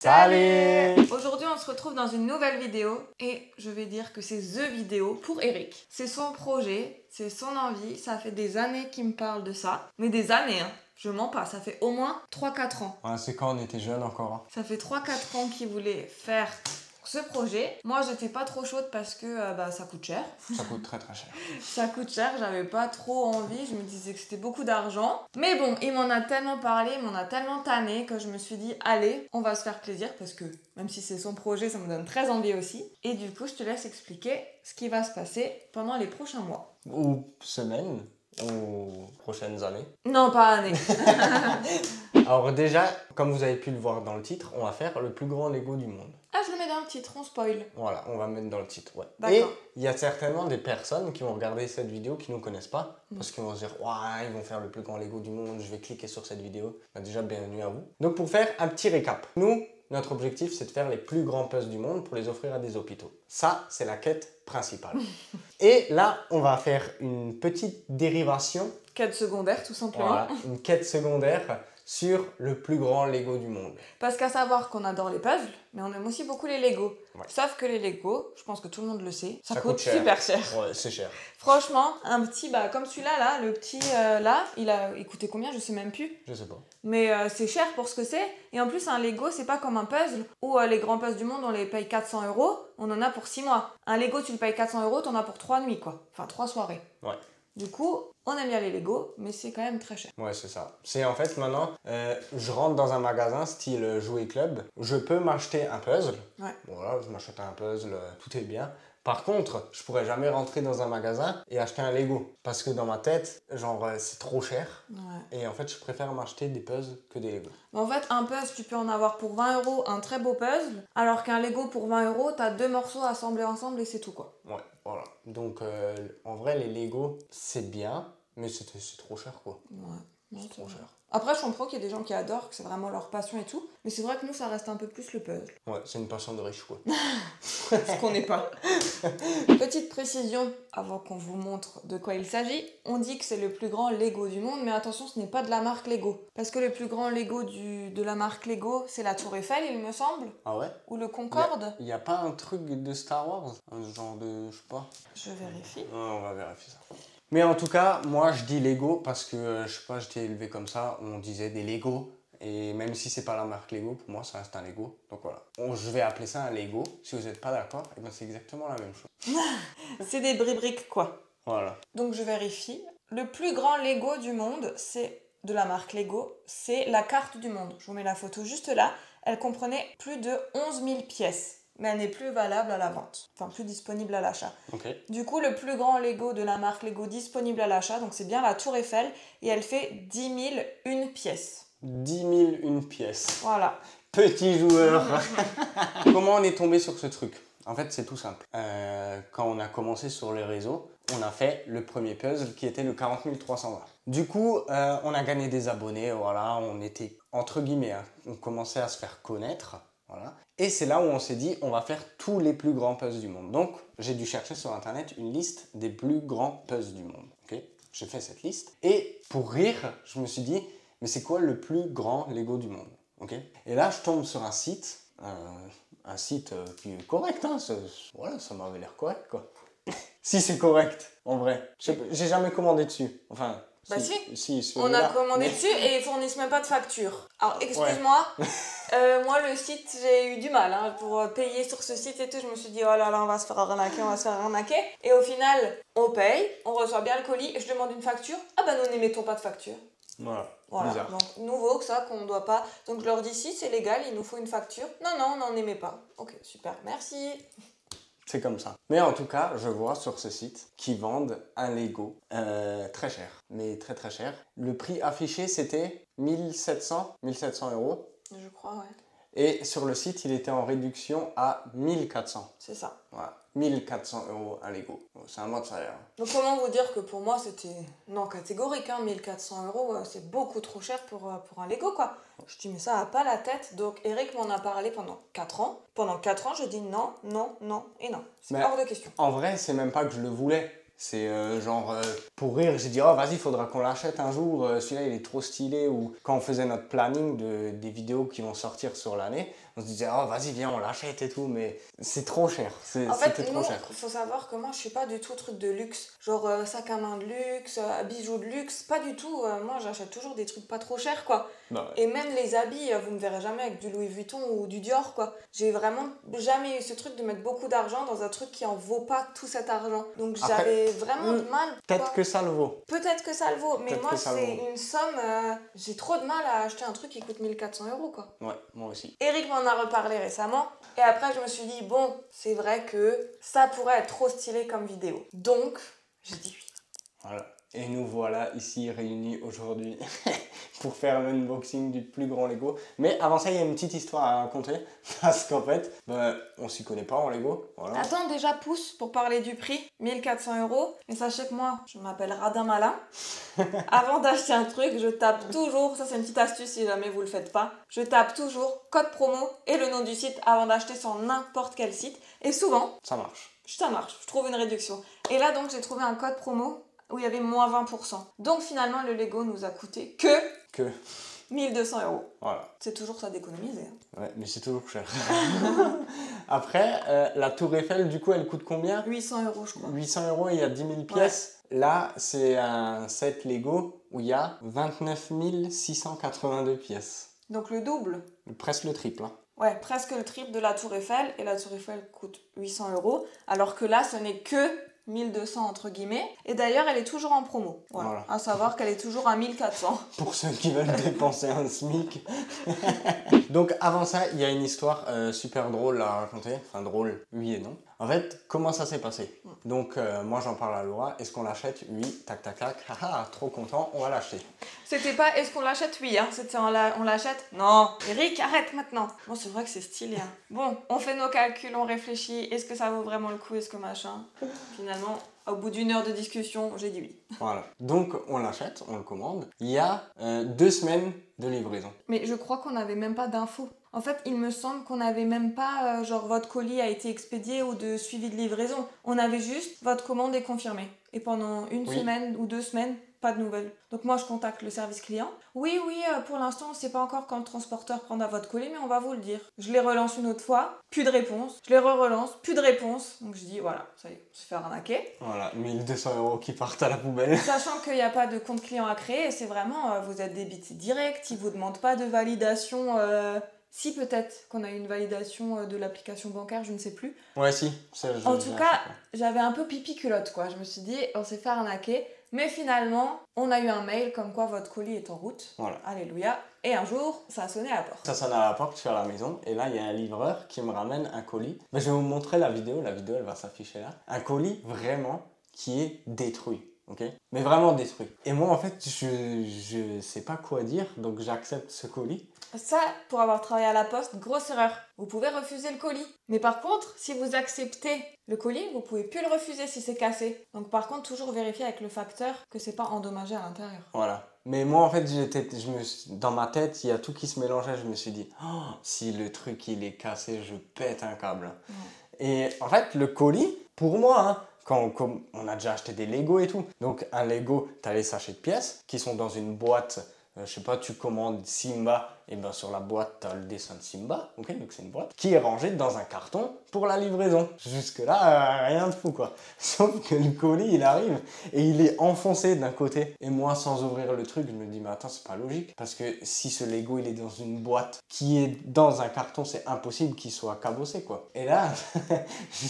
Salut! Aujourd'hui, on se retrouve dans une nouvelle vidéo et je vais dire que c'est THE vidéo pour Eric. C'est son projet, c'est son envie, ça fait des années qu'il me parle de ça. Mais des années, hein. Je mens pas, ça fait au moins 3-4 ans. Ouais, c'est quand on était jeunes encore. Hein. Ça fait 3-4 ans qu'il voulait faire ce projet. Moi, j'étais pas trop chaude parce que ça coûte cher. Ça coûte très cher. Ça coûte cher, j'avais pas trop envie, je me disais que c'était beaucoup d'argent. Mais bon, il m'en a tellement parlé, il m'en a tellement tanné que je me suis dit, allez, on va se faire plaisir parce que même si c'est son projet, ça me donne très envie aussi. Et du coup, je te laisse expliquer ce qui va se passer pendant les prochains mois. Ou semaines, ou prochaines années. Non, pas années. Alors déjà, comme vous avez pu le voir dans le titre, on va faire le plus grand Lego du monde. Ah, je le mets dans le titre, on spoil. Voilà, on va mettre dans le titre, ouais. D'accord. Et il y a certainement des personnes qui vont regarder cette vidéo qui ne nous connaissent pas, parce qu'ils vont se dire, ouais, ils vont faire le plus grand Lego du monde, je vais cliquer sur cette vidéo. Bah, déjà, bienvenue à vous. Donc pour faire un petit récap, nous, notre objectif, c'est de faire les plus grands puzzles du monde pour les offrir à des hôpitaux. Ça, c'est la quête principale. Et là, on va faire une petite dérivation. Quête secondaire, tout simplement. Voilà, une quête secondaire sur le plus grand Lego du monde. Parce qu'à savoir qu'on adore les puzzles, mais on aime aussi beaucoup les Lego. Ouais. Sauf que les Lego, je pense que tout le monde le sait, ça coûte cher. super cher. Ouais, c'est cher. Franchement, un petit, comme celui-là, là, le petit, là, il coûtait combien? Je sais même plus. Je sais pas. Mais c'est cher pour ce que c'est. Et en plus, un Lego, c'est pas comme un puzzle où les grands puzzles du monde, on les paye 400 €, on en a pour 6 mois. Un Lego, tu le payes 400 €, t'en as pour 3 nuits, quoi. Enfin, 3 soirées. Ouais. Du coup, on aime bien les Lego, mais c'est quand même très cher. Ouais, c'est ça. C'est en fait maintenant, je rentre dans un magasin style Jouet Club, je peux m'acheter un puzzle. Ouais. Voilà, je m'achète un puzzle, tout est bien. Par contre, je pourrais jamais rentrer dans un magasin et acheter un Lego. Parce que dans ma tête, genre, c'est trop cher. Ouais. Et en fait, je préfère m'acheter des puzzles que des Lego. En fait, un puzzle, tu peux en avoir pour 20 €, un très beau puzzle, alors qu'un Lego pour 20 €, t'as 2 morceaux assemblés ensemble et c'est tout, quoi. Ouais, voilà. Donc, en vrai, les Lego, c'est bien, mais c'est trop cher, quoi. Ouais. C'est trop cher. Après, je comprends qu'il y a des gens qui adorent, que c'est vraiment leur passion et tout, mais c'est vrai que nous, ça reste un peu plus le puzzle. Ouais, c'est une passion de riche, quoi. Ce qu'on n'est pas. Petite précision, avant qu'on vous montre de quoi il s'agit, on dit que c'est le plus grand Lego du monde, mais attention, ce n'est pas de la marque Lego. Parce que le plus grand Lego de la marque Lego, c'est la Tour Eiffel, il me semble, Ah ouais? ou le Concorde. Il n'y a pas un truc de Star Wars? Un genre de, je sais pas. Je vérifie. Ouais, on va vérifier ça. Mais en tout cas, moi je dis Lego parce que, je sais pas, j'étais élevé comme ça, on disait des Lego. Et même si c'est pas la marque Lego, pour moi ça reste un Lego. Donc voilà. Je vais appeler ça un Lego. Si vous n'êtes pas d'accord, et ben c'est exactement la même chose. C'est des briques quoi. Voilà. Donc je vérifie. Le plus grand Lego du monde, c'est de la marque Lego, c'est la carte du monde. Je vous mets la photo juste là. Elle comprenait plus de 11 000 pièces. Mais elle n'est plus valable à la vente, enfin plus disponible à l'achat. Okay. Du coup, le plus grand Lego de la marque Lego disponible à l'achat, donc c'est bien la Tour Eiffel, et elle fait 10 000 une pièce. 10 000 une pièce. Voilà. Petit joueur. Comment on est tombé sur ce truc? En fait, c'est tout simple. Quand on a commencé sur les réseaux, on a fait le premier puzzle qui était le 40 320. Du coup, on a gagné des abonnés, voilà, on était, entre guillemets, hein, on commençait à se faire connaître. Voilà. Et c'est là où on s'est dit, on va faire tous les plus grands puzzles du monde. Donc, j'ai dû chercher sur internet une liste des plus grands puzzles du monde. Okay, j'ai fait cette liste. Et pour rire, je me suis dit, mais c'est quoi le plus grand Lego du monde? Okay, et là, je tombe sur un site qui est correct. Hein, voilà, ça m'avait l'air correct, quoi. Si c'est correct, en vrai. J'ai jamais commandé dessus. Enfin... Bah si on a commandé dessus et ils fournissent même pas de facture. Alors excuse-moi, ouais. Moi le site j'ai eu du mal hein, pour payer sur ce site et tout. Je me suis dit oh là là on va se faire arnaquer, Et au final on paye, on reçoit bien le colis et je demande une facture. Ah bah nous n'émettons pas de facture. Voilà. Bizarre. Donc nouveau que ça qu'on doit pas. Donc je leur dis si c'est légal il nous faut une facture. Non on n'en émet pas. Ok super merci. C'est comme ça. Mais en tout cas, je vois sur ce site qu'ils vendent un Lego très cher, mais très très cher. Le prix affiché, c'était 1700 €. Je crois, ouais. Et sur le site, il était en réduction à 1400. C'est ça. Voilà. 1400 € un Lego. C'est un mois de salaire. Donc comment vous dire que pour moi c'était non catégorique, hein, 1400 € c'est beaucoup trop cher pour un Lego quoi. Je dis mais ça a pas la tête, donc Eric m'en a parlé pendant 4 ans. Pendant 4 ans je dis non et non. C'est hors de question. En vrai c'est même pas que je le voulais. C'est pour rire, j'ai dit, oh vas-y, il faudra qu'on l'achète un jour, celui-là il est trop stylé. Ou quand on faisait notre planning des vidéos qui vont sortir sur l'année, on On se disait, oh vas-y, viens, on l'achète et tout, mais c'est trop cher. En fait, C'était trop nous, cher. faut savoir que moi, je suis pas du tout truc de luxe. Genre sac à main de luxe, bijoux de luxe, pas du tout. Moi, j'achète toujours des trucs pas trop chers, quoi. Bah ouais. Et même les habits, vous me verrez jamais avec du Louis Vuitton ou du Dior, quoi. J'ai vraiment jamais eu ce truc de mettre beaucoup d'argent dans un truc qui en vaut pas tout cet argent. Donc Après, j'avais vraiment de mal. Peut-être quoi. que ça le vaut. Peut-être que ça le vaut, mais Peut-être moi, que ça le c'est vaut. une somme. J'ai trop de mal à acheter un truc qui coûte 1400 €, quoi. Ouais, moi aussi. Eric m'en a reparlé récemment, et après, je me suis dit, bon, c'est vrai que ça pourrait être trop stylé comme vidéo. Donc, j'ai dit oui. Voilà. Et nous voilà ici réunis aujourd'hui pour faire l'unboxing du plus grand Lego. Mais avant ça, il y a une petite histoire à raconter. Parce qu'en fait, on s'y connaît pas en Lego. Voilà. Attends, déjà, pouce pour parler du prix, 1400 €. Et sachez que moi, je m'appelle Radin Malin. Avant d'acheter un truc, je tape toujours, ça c'est une petite astuce si jamais vous le faites pas, je tape toujours code promo et le nom du site avant d'acheter sur n'importe quel site. Et souvent, Ça marche. ça marche, je trouve une réduction. Et là donc j'ai trouvé un code promo où il y avait moins 20%. Donc finalement le Lego nous a coûté que 1200 €. Voilà. C'est toujours ça d'économiser. Ouais, mais c'est toujours cher. Après, la Tour Eiffel, du coup, elle coûte combien? 800 € je crois. 800 € et il y a 10 000 pièces. Là, c'est un set Lego où il y a 29 682 pièces. Donc le double. Presque le triple. Hein. Ouais, presque le triple de la Tour Eiffel. Et la Tour Eiffel coûte 800 €. Alors que là, ce n'est que 1200 entre guillemets. Et d'ailleurs, elle est toujours en promo. Voilà. À savoir qu'elle est toujours à 1400. Pour ceux qui veulent dépenser un SMIC. Donc avant ça, il y a une histoire super drôle à raconter. Enfin drôle, oui et non. En fait, comment ça s'est passé? Donc moi j'en parle à Laura. Est-ce qu'on l'achète? Oui. Tac tac tac. Haha, trop content, on va l'acheter. C'était pas est-ce qu'on l'achète? Oui, hein. C'était on l'achète? Non. Eric, arrête maintenant. Bon, c'est vrai que c'est stylé. Hein. Bon, on fait nos calculs, on réfléchit. Est-ce que ça vaut vraiment le coup? Est-ce que machin? Finalement, au bout d'une heure de discussion, j'ai dit oui. Voilà. Donc on l'achète, on le commande. Il y a 2 semaines de livraison. Mais je crois qu'on n'avait même pas d'infos. En fait, il me semble qu'on n'avait même pas, genre, votre colis a été expédié ou de suivi de livraison. On avait juste, votre commande est confirmée. Et pendant une semaine ou 2 semaines, pas de nouvelles. Donc moi, je contacte le service client. Oui, pour l'instant, on ne sait pas encore quand le transporteur prendra votre colis, mais on va vous le dire. Je les relance une autre fois, plus de réponse. Je les relance, plus de réponse. Donc je dis, voilà, ça y est, on se fait arnaquer. Voilà, 1200 € qui partent à la poubelle. Sachant qu'il n'y a pas de compte client à créer, c'est vraiment, vous êtes débité direct, ils ne vous demandent pas de validation... Si peut-être qu'on a eu une validation de l'application bancaire, je ne sais plus. Ouais, si. En tout cas, j'avais un peu pipi culotte, quoi. Je me suis dit, on s'est fait arnaquer. Mais finalement, on a eu un mail comme quoi votre colis est en route. Voilà. Alléluia. Et un jour, ça a sonné à la porte. Ça sonne à la porte, je suis à la maison. Et là, il y a un livreur qui me ramène un colis. Je vais vous montrer la vidéo. La vidéo, elle va s'afficher là. Un colis vraiment qui est détruit. Ok, mais vraiment détruit. Et moi, en fait, je sais pas quoi dire, donc j'accepte ce colis. Ça, pour avoir travaillé à la poste, grosse erreur. Vous pouvez refuser le colis. Mais par contre, si vous acceptez le colis, vous pouvez plus le refuser si c'est cassé. Donc par contre, toujours vérifier avec le facteur que c'est pas endommagé à l'intérieur. Voilà. Mais moi, en fait, dans ma tête, il y a tout qui se mélangeait. Je me suis dit, oh, si le truc il est cassé, je pète un câble. Et en fait, le colis, pour moi, hein, quand on a déjà acheté des Lego et tout. Donc un Lego, tu as les sachets de pièces qui sont dans une boîte. Je sais pas, tu commandes Simba, et ben sur la boîte, tu as le dessin de Simba, ok, donc c'est une boîte, qui est rangée dans un carton pour la livraison. Jusque-là, rien de fou, quoi. Sauf que le colis, il arrive, et il est enfoncé d'un côté. Et moi, sans ouvrir le truc, je me dis, mais attends, c'est pas logique. Parce que si ce Lego, il est dans une boîte qui est dans un carton, c'est impossible qu'il soit cabossé, quoi. Et là,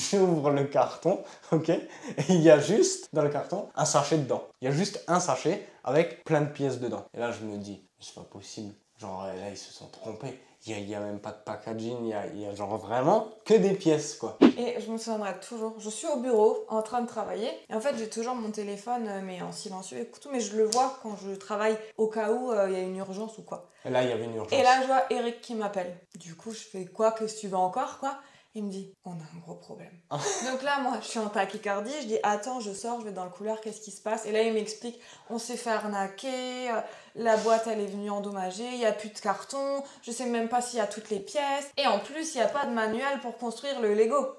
j'ouvre le carton, ok, et il y a juste, dans le carton, un sachet dedans. Il y a juste un sachet avec plein de pièces dedans. Et là, je me dis, c'est pas possible. Genre, là, ils se sont trompés. Il y a même pas de packaging, il y a genre vraiment que des pièces, quoi. Et je me souviendrai toujours, je suis au bureau en train de travailler. Et en fait, j'ai toujours mon téléphone, mais en silencieux et tout, mais je le vois quand je travaille au cas où il y a une urgence ou quoi. Et là, il y avait une urgence. Et là, je vois Eric qui m'appelle. Du coup, je fais quoi? Qu'est-ce que tu veux encore, quoi? Il me dit, on a un gros problème. Donc là, moi, je suis en tachycardie. Je dis, attends, je sors, je vais dans le couloir, qu'est-ce qui se passe? Et là, il m'explique, on s'est fait arnaquer, la boîte, elle est venue endommagée, il n'y a plus de carton, je sais même pas s'il y a toutes les pièces. Et en plus, il n'y a pas de manuel pour construire le Lego.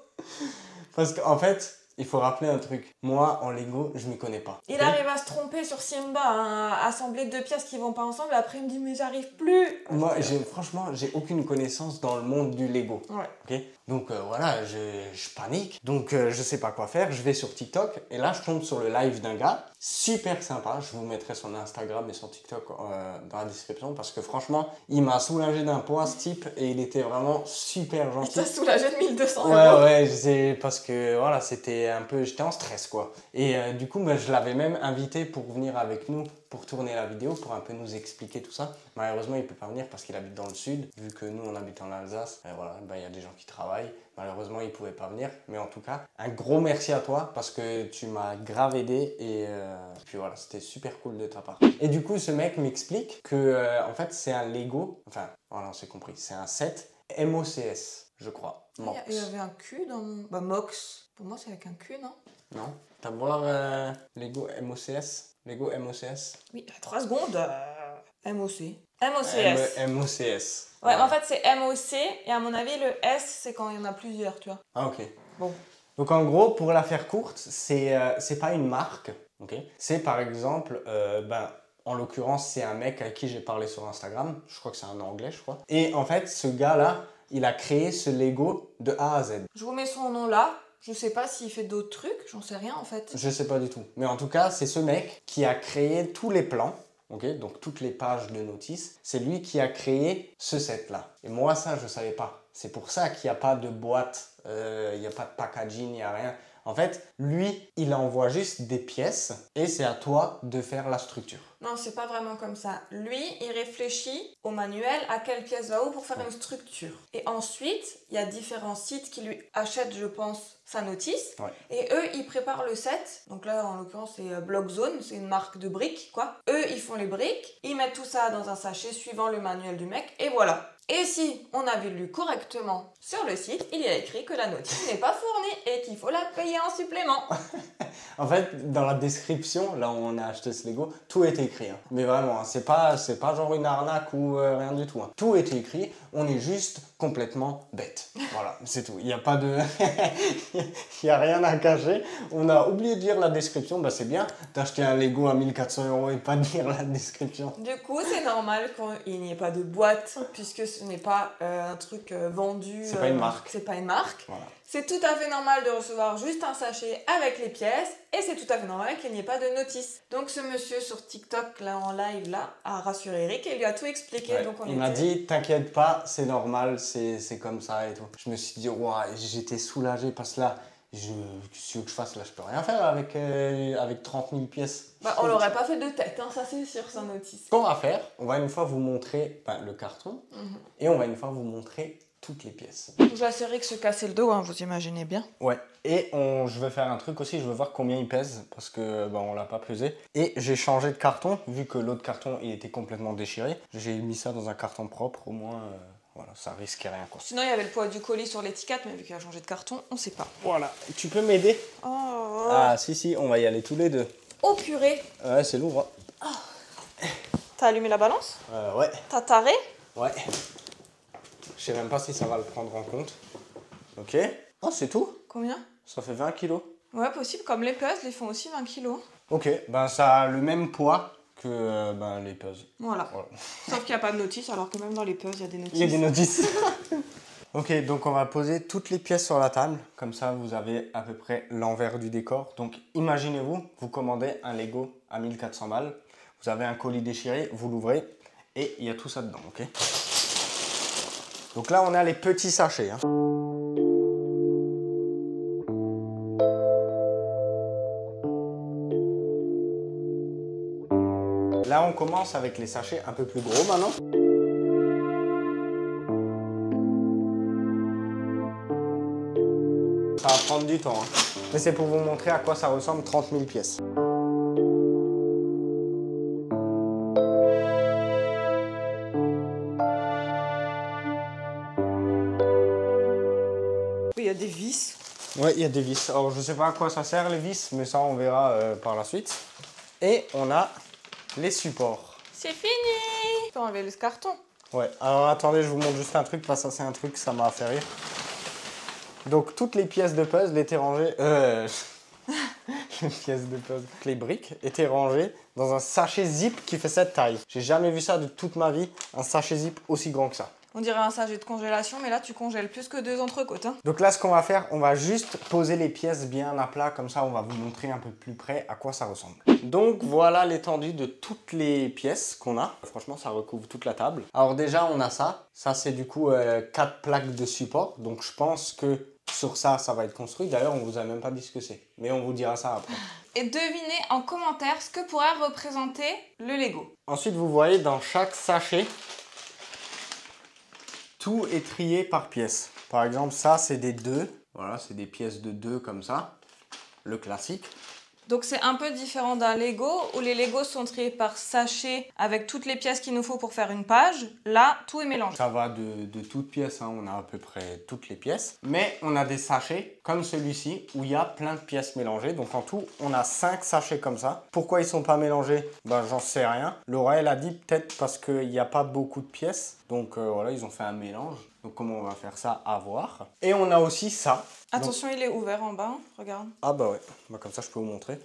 Parce qu'en fait, il faut rappeler un truc. Moi, en Lego, je m'y connais pas. Il arrive à se tromper sur Simba, hein, à assembler deux pièces qui vont pas ensemble, après il me dit mais j'arrive plus. Moi, franchement, j'ai aucune connaissance dans le monde du Lego. Ouais. Ok, donc voilà, je panique. Donc je sais pas quoi faire. Je vais sur TikTok et là, je tombe sur le live d'un gars. Super sympa. Je vous mettrai son Instagram et son TikTok dans la description parce que franchement, il m'a soulagé d'un poids ce type et il était vraiment super Il gentil. t'a soulagé de 1200 euros. Ouais, c'est parce que voilà, c'était un peu, j'étais en stress quoi. Et du coup, je l'avais même invité pour venir avec nous pour tourner la vidéo, pour un peu nous expliquer tout ça. Malheureusement, il peut pas venir parce qu'il habite dans le sud, vu que nous on habite en Alsace. Et voilà, il y a des gens qui travaillent. Malheureusement, il pouvait pas venir. Mais en tout cas, un gros merci à toi parce que tu m'as grave aidé et puis voilà, c'était super cool de ta part. Et du coup, ce mec m'explique que en fait, c'est un Lego. Enfin, voilà, on s'est compris. C'est un set MOCS, je crois. Mox. Il y avait un Q dans mon... Bah Mox. Pour moi c'est avec un Q, non? Non. T'as voir Lego MOCS? Lego MOCS? Oui, 3 secondes. MOC. MOCS. MOCS. Ouais, en fait c'est MOC et à mon avis le S c'est quand il y en a plusieurs, tu vois. Ah ok. Bon. Donc en gros, pour la faire courte, c'est pas une marque, ok? C'est par exemple, en l'occurrence, c'est un mec avec qui j'ai parlé sur Instagram. Je crois que c'est un anglais, je crois. Et en fait, ce gars-là, il a créé ce Lego de A à Z. Je vous mets son nom là. Je sais pas s'il fait d'autres trucs, j'en sais rien en fait. Je sais pas du tout. Mais en tout cas, c'est ce mec qui a créé tous les plans. Ok, donc toutes les pages de notice, c'est lui qui a créé ce set-là. Et moi, ça, je savais pas. C'est pour ça qu'il n'y a pas de boîte, il n'y a pas de packaging, il n'y a rien. En fait, lui, il envoie juste des pièces et c'est à toi de faire la structure. Non, c'est pas vraiment comme ça. Lui, il réfléchit au manuel à quelle pièce va où pour faire une structure. Et ensuite, il y a différents sites qui lui achètent, je pense, sa notice. Ouais. Et eux, ils préparent le set. Donc là, en l'occurrence, c'est Blockzone, c'est une marque de briques, quoi. Eux, ils font les briques, ils mettent tout ça dans un sachet suivant le manuel du mec, et voilà. Et si on avait lu correctement sur le site, il y a écrit que la notice n'est pas fournie et qu'il faut la payer en supplément. En fait, dans la description, là où on a acheté ce Lego, tout est écrit. Hein. Mais vraiment, hein, c'est pas genre une arnaque ou rien du tout. Hein. Tout est écrit, on est juste complètement bête. Voilà, c'est tout. Il n'y a pas de... Il n'y a rien à cacher. On a oublié de lire la description. Bah c'est bien d'acheter un Lego à 1400 € et pas de lire la description. Du coup, c'est normal qu'il n'y ait pas de boîte, puisque ce n'est pas un truc vendu. C'est pas une marque. C'est pas une marque. Voilà. C'est tout à fait normal de recevoir juste un sachet avec les pièces et c'est tout à fait normal qu'il n'y ait pas de notice. Donc ce monsieur sur TikTok, là en live, là, a rassuré Eric et lui a tout expliqué. Ouais. Donc il m'a dit, t'inquiète pas, c'est normal, c'est comme ça et tout. Je me suis dit, ouah, j'étais soulagé parce que là, si tu veux que je fasse, là, je peux rien faire avec 30 000 pièces. Bah, on l'aurait pas fait de tête, hein, ça c'est sûr, sans notice. Ce qu'on va faire, on va une fois vous montrer le carton et on va une fois vous montrer toutes les pièces. Je laisse Eric se casser le dos, hein, vous imaginez bien. Ouais, et je vais faire un truc aussi, je veux voir combien il pèse parce que on l'a pas pesé. Et j'ai changé de carton, vu que l'autre carton il était complètement déchiré. J'ai mis ça dans un carton propre, au moins, voilà, ça risquait rien quoi. Sinon il y avait le poids du colis sur l'étiquette, mais vu qu'il a changé de carton, on sait pas. Voilà, tu peux m'aider? Oh. Ah si, on va y aller tous les deux. Oh purée. Ouais, c'est lourd. Hein. Oh. T'as allumé la balance? Ouais. T'as taré? Ouais. Je sais même pas si ça va le prendre en compte. Ok. Oh, c'est tout? Combien? Ça fait 20 kilos. Ouais, possible. Comme les puzzles, ils font aussi 20 kilos. Ok, ça a le même poids que les puzzles. Voilà. Sauf qu'il n'y a pas de notice, alors que même dans les puzzles, il y a des notices. Il y a des notices. Ok, donc on va poser toutes les pièces sur la table. Comme ça, vous avez à peu près l'envers du décor. Donc imaginez-vous, vous commandez un Lego à 1400 balles. Vous avez un colis déchiré, vous l'ouvrez et il y a tout ça dedans, ok? Donc là, on a les petits sachets. Hein. Là, on commence avec les sachets un peu plus gros maintenant. Ça va prendre du temps. Hein. Mais c'est pour vous montrer à quoi ça ressemble 30 000 pièces. Il y a des vis. Ouais, il y a des vis. Alors, je sais pas à quoi ça sert les vis, mais ça, on verra par la suite. Et on a les supports. C'est fini! Tu peux enlever le carton. Ouais, alors attendez, je vous montre juste un truc, parce que ça, c'est un truc, ça m'a fait rire. Donc toutes les pièces de puzzle étaient rangées... les pièces de puzzle, les briques étaient rangées dans un sachet zip qui fait cette taille. J'ai jamais vu ça de toute ma vie, un sachet zip aussi grand que ça. On dirait un sachet de congélation, mais là tu congèles plus que 2 entrecôtes. Hein. Donc là, ce qu'on va faire, on va juste poser les pièces bien à plat, comme ça on va vous montrer un peu plus près à quoi ça ressemble. Donc voilà l'étendue de toutes les pièces qu'on a. Franchement, ça recouvre toute la table. Alors déjà, on a ça. Ça, c'est du coup 4 plaques de support. Donc je pense que sur ça, ça va être construit. D'ailleurs, on vous a même pas dit ce que c'est. Mais on vous dira ça après. Et devinez en commentaire ce que pourrait représenter le Lego. Ensuite, vous voyez dans chaque sachet, tout est trié par pièce. Par exemple, ça, c'est des 2. Voilà, c'est des pièces de 2 comme ça. Le classique. Donc c'est un peu différent d'un Lego où les Legos sont triés par sachet avec toutes les pièces qu'il nous faut pour faire une page. Là, tout est mélangé. Ça va de toutes pièces, hein. On a à peu près toutes les pièces. Mais on a des sachets comme celui-ci où il y a plein de pièces mélangées. Donc en tout, on a 5 sachets comme ça. Pourquoi ils sont pas mélangés? Ben j'en sais rien. Laura, elle a dit peut-être parce qu'il n'y a pas beaucoup de pièces. Donc voilà, ils ont fait un mélange. Donc comment on va faire ça, à voir. Et on a aussi ça. Attention, il est ouvert en bas, regarde. Ah bah ouais, bah, comme ça je peux vous montrer.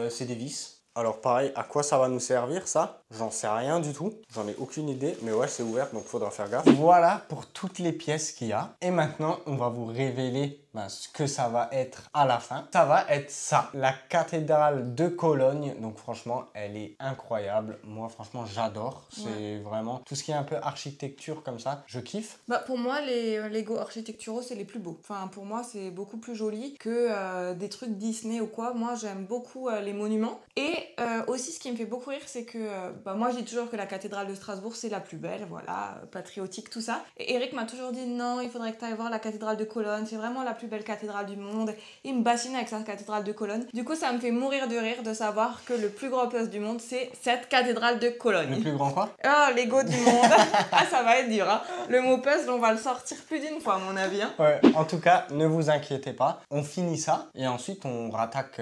C'est des vis. Alors pareil, à quoi ça va nous servir ça? J'en sais rien du tout, j'en ai aucune idée, mais ouais c'est ouvert donc faudra faire gaffe. Voilà pour toutes les pièces qu'il y a. Et maintenant on va vous révéler ce que ça va être à la fin. Ça va être ça, la cathédrale de Cologne. Donc franchement elle est incroyable, moi franchement j'adore. C'est vraiment tout ce qui est un peu architecture comme ça, je kiffe. Bah pour moi les Lego architecturaux c'est les plus beaux. Enfin pour moi c'est beaucoup plus joli que des trucs Disney ou quoi. Moi j'aime beaucoup les monuments. Et aussi ce qui me fait beaucoup rire c'est que moi je dis toujours que la cathédrale de Strasbourg c'est la plus belle, voilà, patriotique tout ça. Et Eric m'a toujours dit non, il faudrait que tu ailles voir la cathédrale de Cologne, c'est vraiment la plus belle cathédrale du monde. Il me bassine avec sa cathédrale de Cologne. Du coup ça me fait mourir de rire de savoir que le plus grand puzzle du monde c'est cette cathédrale de Cologne. Le plus grand quoi? Ah, Lego du monde. Ah ça va être dur hein. Le mot puzzle on va le sortir plus d'une fois à mon avis hein. Ouais, en tout cas ne vous inquiétez pas, on finit ça et ensuite on rattaque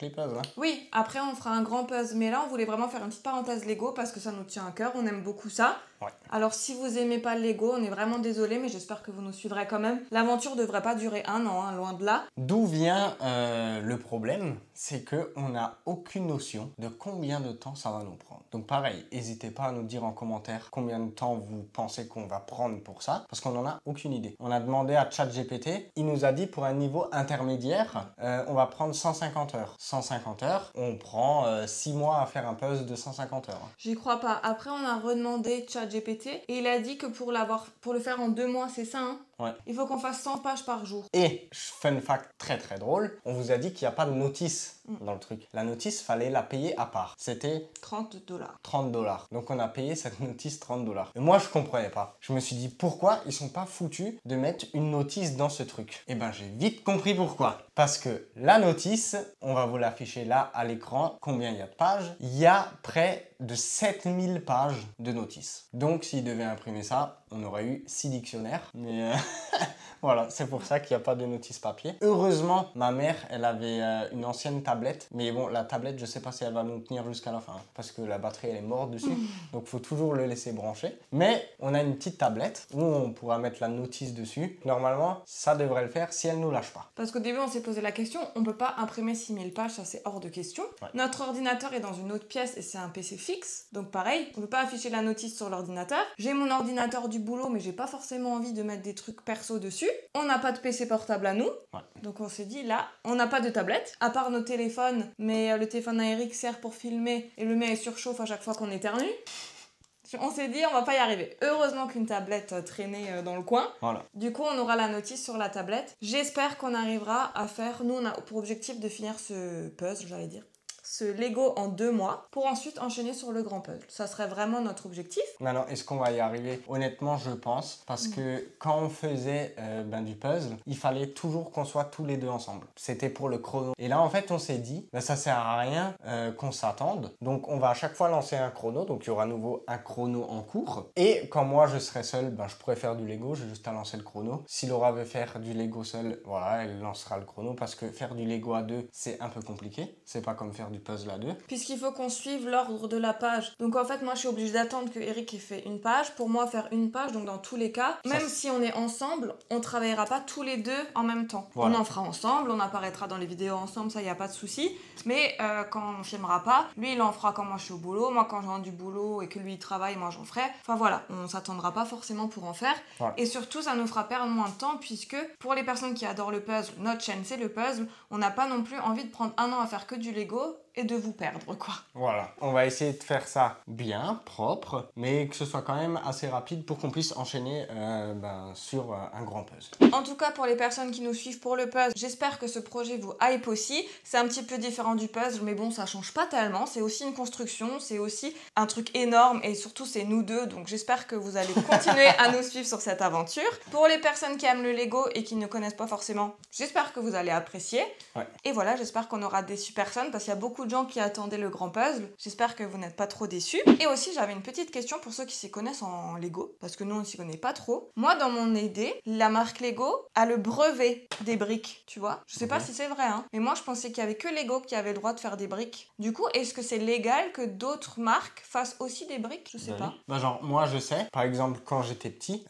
les puzzles hein. Oui, après on fera un grand puzzle, mais là on voulait vraiment faire une petite parenthèse Lego parce que ça nous tient à cœur, on aime beaucoup ça. Ouais. Alors si vous aimez pas le Lego, on est vraiment désolé, mais j'espère que vous nous suivrez quand même. L'aventure devrait pas durer 1 an, hein, loin de là. D'où vient le problème, c'est qu'on n'a aucune notion de combien de temps ça va nous prendre. Donc pareil, n'hésitez pas à nous dire en commentaire combien de temps vous pensez qu'on va prendre pour ça, parce qu'on n'en a aucune idée. On a demandé à ChatGPT, il nous a dit pour un niveau intermédiaire, on va prendre 150 heures. 150 heures, on prend 6 mois à faire un puzzle de 150 heures. J'y crois pas. Après on a redemandé ChatGPT et il a dit que pour le faire en 2 mois, c'est ça hein. Ouais. Il faut qu'on fasse 100 pages par jour. Et, fun fact très très drôle, on vous a dit qu'il n'y a pas de notice dans le truc. La notice, fallait la payer à part. C'était $30. 30 $. Donc on a payé cette notice 30 $. Et moi je comprenais pas. Je me suis dit pourquoi ils sont pas foutus de mettre une notice dans ce truc. Et ben j'ai vite compris pourquoi. Parce que la notice, on va vous l'afficher là à l'écran, combien il y a de pages. Il y a près de 7000 pages de notices. Donc s'ils devaient imprimer ça, on aurait eu 6 dictionnaires. Mais voilà, c'est pour ça qu'il n'y a pas de notice papier. Heureusement, ma mère, elle avait une ancienne tablette. Mais bon, la tablette, je sais pas si elle va nous tenir jusqu'à la fin. Hein, parce que la batterie, elle est morte dessus. Donc, il faut toujours le laisser brancher. Mais on a une petite tablette où on pourra mettre la notice dessus. Normalement, ça devrait le faire si elle nous lâche pas. Parce qu'au début, on s'est posé la question, on peut pas imprimer 6000 pages, ça c'est hors de question. Ouais. Notre ordinateur est dans une autre pièce et c'est un PC fixe. Donc pareil, on peut pas afficher la notice sur l'ordinateur. J'ai mon ordinateur du boulot, mais j'ai pas forcément envie de mettre des trucs perso dessus. On n'a pas de PC portable à nous. Ouais. Donc on s'est dit, là, on n'a pas de tablette, à part nos téléphones, mais le téléphone à Eric sert pour filmer et le mien surchauffe à chaque fois qu'on éternue. On s'est dit, on va pas y arriver. Heureusement qu'une tablette traînait dans le coin. Voilà. Du coup, on aura la notice sur la tablette. J'espère qu'on arrivera à faire... Nous, on a pour objectif de finir ce puzzle, j'allais dire. Ce Lego en 2 mois pour ensuite enchaîner sur le grand puzzle. Ça serait vraiment notre objectif. Maintenant, est-ce qu'on va y arriver? Honnêtement, je pense. Parce que quand on faisait du puzzle, il fallait toujours qu'on soit tous les deux ensemble. C'était pour le chrono. Et là, en fait, on s'est dit, ça sert à rien qu'on s'attende. Donc, on va à chaque fois lancer un chrono. Donc, il y aura à nouveau un chrono en cours. Et quand moi, je serai seul, je pourrais faire du Lego. J'ai juste à lancer le chrono. Si Laura veut faire du Lego seule, voilà, elle lancera le chrono. Parce que faire du Lego à deux, c'est un peu compliqué. C'est pas comme faire du puzzle puzzle à deux. Puisqu'il faut qu'on suive l'ordre de la page. Donc en fait, moi, je suis obligée d'attendre que Eric ait fait une page. Pour moi, faire une page, donc dans tous les cas, même si on est ensemble, on travaillera pas tous les deux en même temps. Voilà. On en fera ensemble, on apparaîtra dans les vidéos ensemble, ça, y a pas de souci. Mais quand on filmera pas, lui, il en fera quand moi je suis au boulot. Moi, quand je rentre du boulot et que lui, il travaille, moi, j'en ferai. Enfin voilà, on s'attendra pas forcément pour en faire. Voilà. Et surtout, ça nous fera perdre moins de temps, puisque pour les personnes qui adorent le puzzle, notre chaîne, c'est le puzzle, on n'a pas non plus envie de prendre un an à faire que du Lego et de vous perdre, quoi. Voilà, on va essayer de faire ça bien, propre, mais que ce soit quand même assez rapide pour qu'on puisse enchaîner sur un grand puzzle. En tout cas, pour les personnes qui nous suivent pour le puzzle, j'espère que ce projet vous hype aussi. C'est un petit peu différent du puzzle, mais bon, ça change pas tellement. C'est aussi une construction, c'est aussi un truc énorme, et surtout, c'est nous deux, donc j'espère que vous allez continuer à nous suivre sur cette aventure. Pour les personnes qui aiment le Lego et qui ne connaissent pas forcément, j'espère que vous allez apprécier. Ouais. Et voilà, j'espère qu'on aura déçu personne, parce qu'il y a beaucoup de gens qui attendaient le grand puzzle. J'espère que vous n'êtes pas trop déçus. Et aussi, j'avais une petite question pour ceux qui s'y connaissent en Lego, parce que nous, on ne s'y connaît pas trop. Moi, dans mon idée, la marque Lego a le brevet des briques, tu vois. Je sais pas si c'est vrai, hein, mais moi, je pensais qu'il y avait que Lego qui avait le droit de faire des briques. Du coup, est-ce que c'est légal que d'autres marques fassent aussi des briques? Je sais pas. Bah genre, moi, je sais. Par exemple, quand j'étais petit,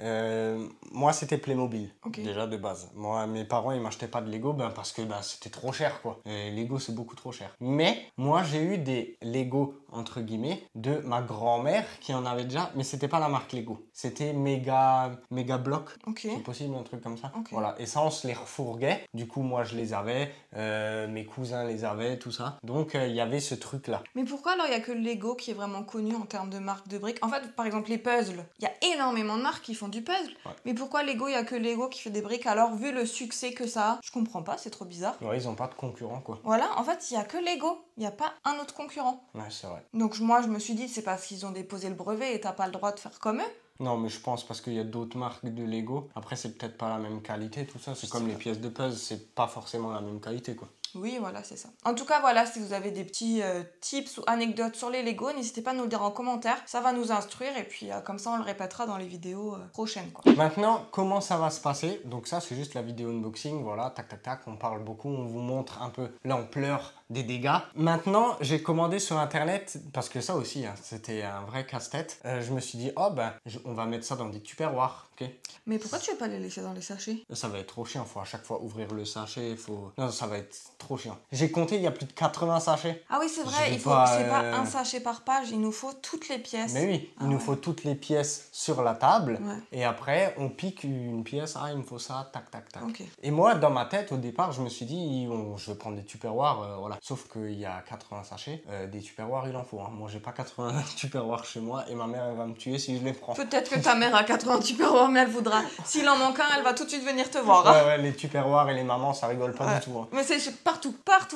moi, c'était Playmobil, déjà de base. Moi, mes parents, ils m'achetaient pas de Lego parce que c'était trop cher, quoi. Et Lego, c'est beaucoup trop cher. Mais moi, j'ai eu des Lego, entre guillemets, de ma grand-mère qui en avait déjà, mais c'était pas la marque Lego. C'était Mega Block. C'est possible, un truc comme ça. Voilà. Et ça, on se les refourguait. Du coup, moi, je les avais. Mes cousins les avaient, tout ça. Donc, il y avait ce truc-là. Mais pourquoi alors il y a que Lego qui est vraiment connu en termes de marque de briques? En fait, par exemple, les puzzles, il y a énormément de marques qui font du puzzle. Ouais. Mais pourquoi Lego, il y a que Lego qui fait des briques? Alors, vu le succès que ça a, je comprends pas, c'est trop bizarre. Ouais, ils ont pas de concurrent, quoi. Voilà, en fait, il y a que Lego. Il n'y a pas un autre concurrent. Ouais, c'est vrai. Donc moi, je me suis dit, c'est parce qu'ils ont déposé le brevet et t'as pas le droit de faire comme eux. Non, mais je pense parce qu'il y a d'autres marques de Lego. Après, c'est peut-être pas la même qualité, tout ça. C'est comme les pièces de puzzle, c'est pas forcément la même qualité, quoi. Oui, voilà, c'est ça. En tout cas, voilà, si vous avez des petits tips ou anecdotes sur les Lego, n'hésitez pas à nous le dire en commentaire. Ça va nous instruire et puis comme ça, on le répétera dans les vidéos prochaines, quoi. Maintenant, comment ça va se passer? Donc ça, c'est juste la vidéo unboxing. Voilà, tac, tac, tac. On parle beaucoup, on vous montre un peu l'ampleur des dégâts. Maintenant, j'ai commandé sur Internet, parce que ça aussi, hein, c'était un vrai casse-tête. Je me suis dit, on va mettre ça dans des tupperwares, ok? Mais pourquoi tu veux pas les laisser dans les sachets? Ça va être trop chiant, faut à chaque fois ouvrir le sachet, Non, ça va être trop chiant. J'ai compté, il y a plus de 80 sachets. Ah oui, c'est vrai, c'est pas un sachet par page, il nous faut toutes les pièces. Mais oui, il nous faut toutes les pièces sur la table, et après, on pique une pièce, il me faut ça, tac, tac, tac. Okay. Et moi, dans ma tête, au départ, je me suis dit, je vais prendre des tupperwares, voilà. Sauf qu'il y a 80 sachets, des tupperwares, il en faut. Hein. Moi, j'ai pas 80 tupperwares chez moi, et ma mère, elle va me tuer si je les prends. Peut-être que ta mère a 80 tupperwares, mais elle voudra. S'il en manque un, elle va tout de suite venir te voir. Hein. Ouais, les tupperwares et les mamans, ça rigole pas du tout. Hein. Mais c'est partout.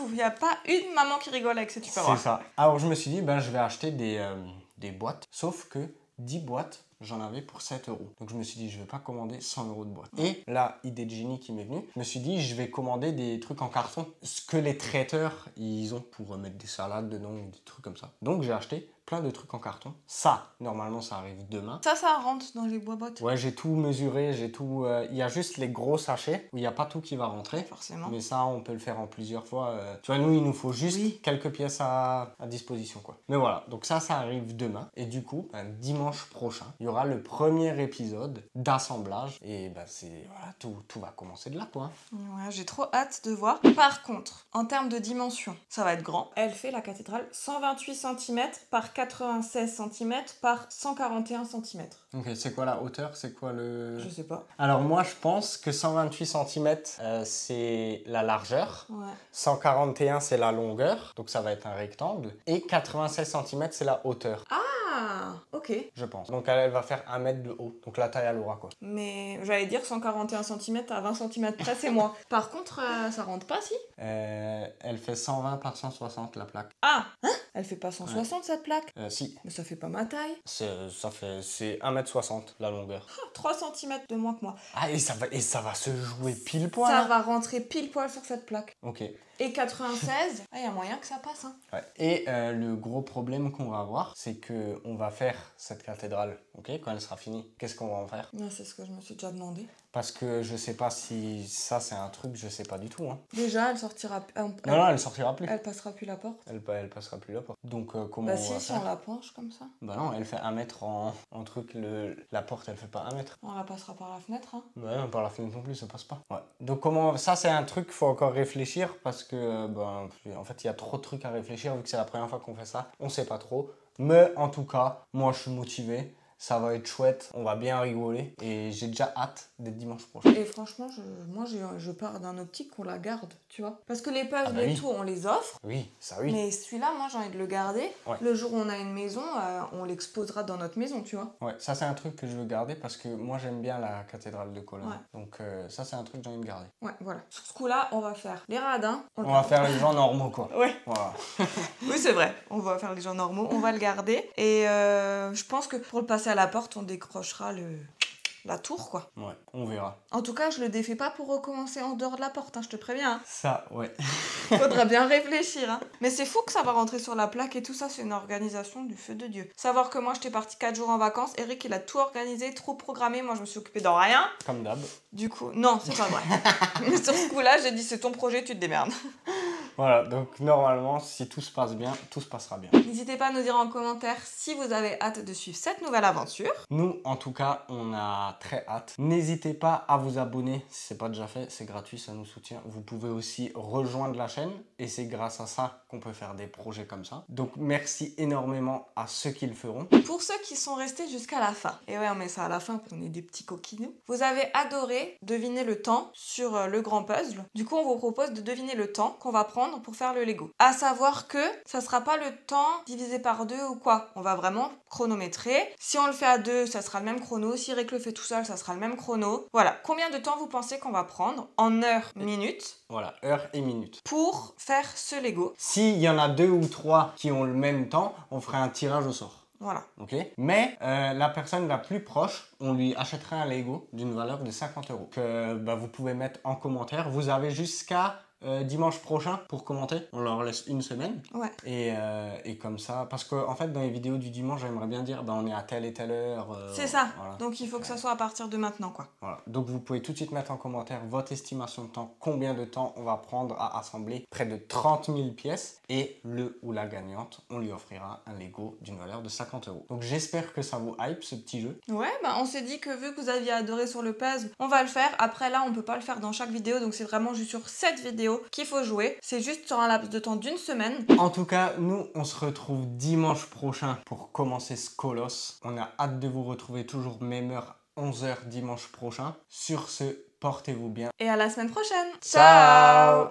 Il n'y a pas une maman qui rigole avec ses tupperwares. C'est ça. Alors, je me suis dit, je vais acheter des boîtes, sauf que 10 boîtes, j'en avais pour 7 €. Donc je me suis dit, je vais pas commander 100 € de boîte. Et là, idée de génie qui m'est venue, je me suis dit, je vais commander des trucs en carton. Ce que les traiteurs, ils ont pour mettre des salades dedans ou des trucs comme ça. Donc j'ai acheté plein de trucs en carton. Ça, normalement, ça arrive demain. Ça rentre dans les boîtes. Ouais, j'ai tout mesuré, j'ai tout... Il y a juste les gros sachets où il n'y a pas tout qui va rentrer. Forcément. Mais ça, on peut le faire en plusieurs fois. Tu vois, nous, il nous faut juste quelques pièces à disposition, quoi. Mais voilà, donc ça arrive demain. Et du coup, dimanche prochain, il y aura le premier épisode d'assemblage. Et voilà, tout va commencer de là, quoi. Ouais, j'ai trop hâte de voir. Par contre, en termes de dimension, ça va être grand. Elle fait la cathédrale 128 cm par 96 cm par 141 cm. Ok, c'est quoi la hauteur? C'est quoi le... Je sais pas. Alors moi, je pense que 128 cm, c'est la largeur. Ouais. 141, c'est la longueur. Donc ça va être un rectangle. Et 96 cm, c'est la hauteur. Ah, ok. Je pense. Donc elle va faire 1 mètre de haut. Donc la taille, elle aura quoi. Mais j'allais dire 141 cm à 20 cm près, c'est moi. Par contre, ça rentre pas, si? Elle fait 120 par 160, la plaque. Ah, hein? Elle fait pas 160, cette plaque? Si. Mais ça fait pas ma taille. C'est 1m60, la longueur. 3 cm de moins que moi. Ah, et ça va se jouer pile poil. Ça va rentrer pile poil sur cette plaque. Ok. Et 96, il y a moyen que ça passe. Hein. Ouais. Et le gros problème qu'on va avoir, c'est qu'on va faire cette cathédrale, ok, quand elle sera finie. Qu'est-ce qu'on va en faire? C'est ce que je me suis déjà demandé. Parce que je sais pas si ça c'est un truc, je sais pas du tout. Hein. Déjà, elle sortira. Non, elle sortira plus. Elle passera plus la porte. Elle passera plus la porte. Donc comment Bah on va si faire? on la penche comme ça. Bah non, elle fait 1 mètre en truc, la porte elle fait pas 1 mètre. On la passera par la fenêtre. Hein. Ouais, par la fenêtre non plus, ça passe pas. Ouais. Donc comment, ça c'est un truc, faut encore réfléchir parce que, en fait il y a trop de trucs à réfléchir vu que c'est la première fois qu'on fait ça, on sait pas trop. Mais en tout cas, moi je suis motivé. Ça va être chouette, on va bien rigoler et j'ai déjà hâte d'être dimanche prochain. Et franchement, je pars d'un optique qu'on la garde, tu vois. Parce que les puzzles et oui. tout, on les offre. Oui, ça oui. Mais celui-là, moi j'ai envie de le garder. Ouais. Le jour où on a une maison, on l'exposera dans notre maison, tu vois. Ouais, ça c'est un truc que je veux garder parce que moi j'aime bien la cathédrale de Cologne. Ouais. Donc ça c'est un truc que j'ai envie de garder. Ouais, voilà. Sur ce coup-là, on va faire les radins. On va faire les gens normaux quoi. Ouais. Voilà. Oui, c'est vrai. On va faire les gens normaux, on va le garder. Et je pense que pour le passer à la porte, on décrochera la tour, quoi. Ouais, on verra. En tout cas, je le défais pas pour recommencer en dehors de la porte, hein, je te préviens. Hein. Ça, ouais. Faudra bien réfléchir. Hein. Mais c'est fou que ça va rentrer sur la plaque et tout ça, c'est une organisation du feu de Dieu. Savoir que moi, j'étais partie 4 jours en vacances, Eric, il a tout organisé, trop programmé, moi, je me suis occupée de rien. Comme d'hab. Du coup, non, c'est pas vrai. Mais sur ce coup-là, j'ai dit, c'est ton projet, tu te démerdes. Voilà, donc normalement, si tout se passe bien, tout se passera bien. N'hésitez pas à nous dire en commentaire si vous avez hâte de suivre cette nouvelle aventure. Nous, en tout cas, on a très hâte. N'hésitez pas à vous abonner si ce n'est pas déjà fait, c'est gratuit, ça nous soutient. Vous pouvez aussi rejoindre la chaîne et c'est grâce à ça qu'on peut faire des projets comme ça. Donc merci énormément à ceux qui le feront. Pour ceux qui sont restés jusqu'à la fin, et ouais, on met ça à la fin parce qu'on est des petits coquinous, vous avez adoré deviner le temps sur le grand puzzle. Du coup, on vous propose de deviner le temps qu'on va prendre pour faire le Lego. À savoir que ça sera pas le temps divisé par 2 ou quoi. On va vraiment chronométrer. Si on le fait à 2, ça sera le même chrono. Si Rick le fait tout seul, ça sera le même chrono. Voilà. Combien de temps vous pensez qu'on va prendre en heures, minutes Voilà, heures et minutes. pour faire ce Lego? S'il y en a 2 ou 3 qui ont le même temps, on fera un tirage au sort. Voilà. Ok. Mais la personne la plus proche, on lui achètera un Lego d'une valeur de 50 € que vous pouvez mettre en commentaire. Vous avez jusqu'à dimanche prochain pour commenter. On leur laisse une semaine. Ouais. Et comme ça, parce que en fait dans les vidéos du dimanche, j'aimerais bien dire on est à telle et telle heure. C'est ça. Voilà. Donc il faut que ça soit à partir de maintenant, quoi. Voilà. Donc vous pouvez tout de suite mettre en commentaire votre estimation de temps, combien de temps on va prendre à assembler près de 30 000 pièces et le ou la gagnante, on lui offrira un Lego d'une valeur de 50 €. Donc j'espère que ça vous hype ce petit jeu. Ouais, on s'est dit que vu que vous aviez adoré sur le puzzle, on va le faire. Après là, on peut pas le faire dans chaque vidéo, donc c'est vraiment juste sur cette vidéo qu'il faut jouer. C'est juste sur un laps de temps d'une semaine. En tout cas, nous, on se retrouve dimanche prochain pour commencer ce colosse. On a hâte de vous retrouver toujours même heure, 11 h dimanche prochain. Sur ce, portez-vous bien. Et à la semaine prochaine. Ciao.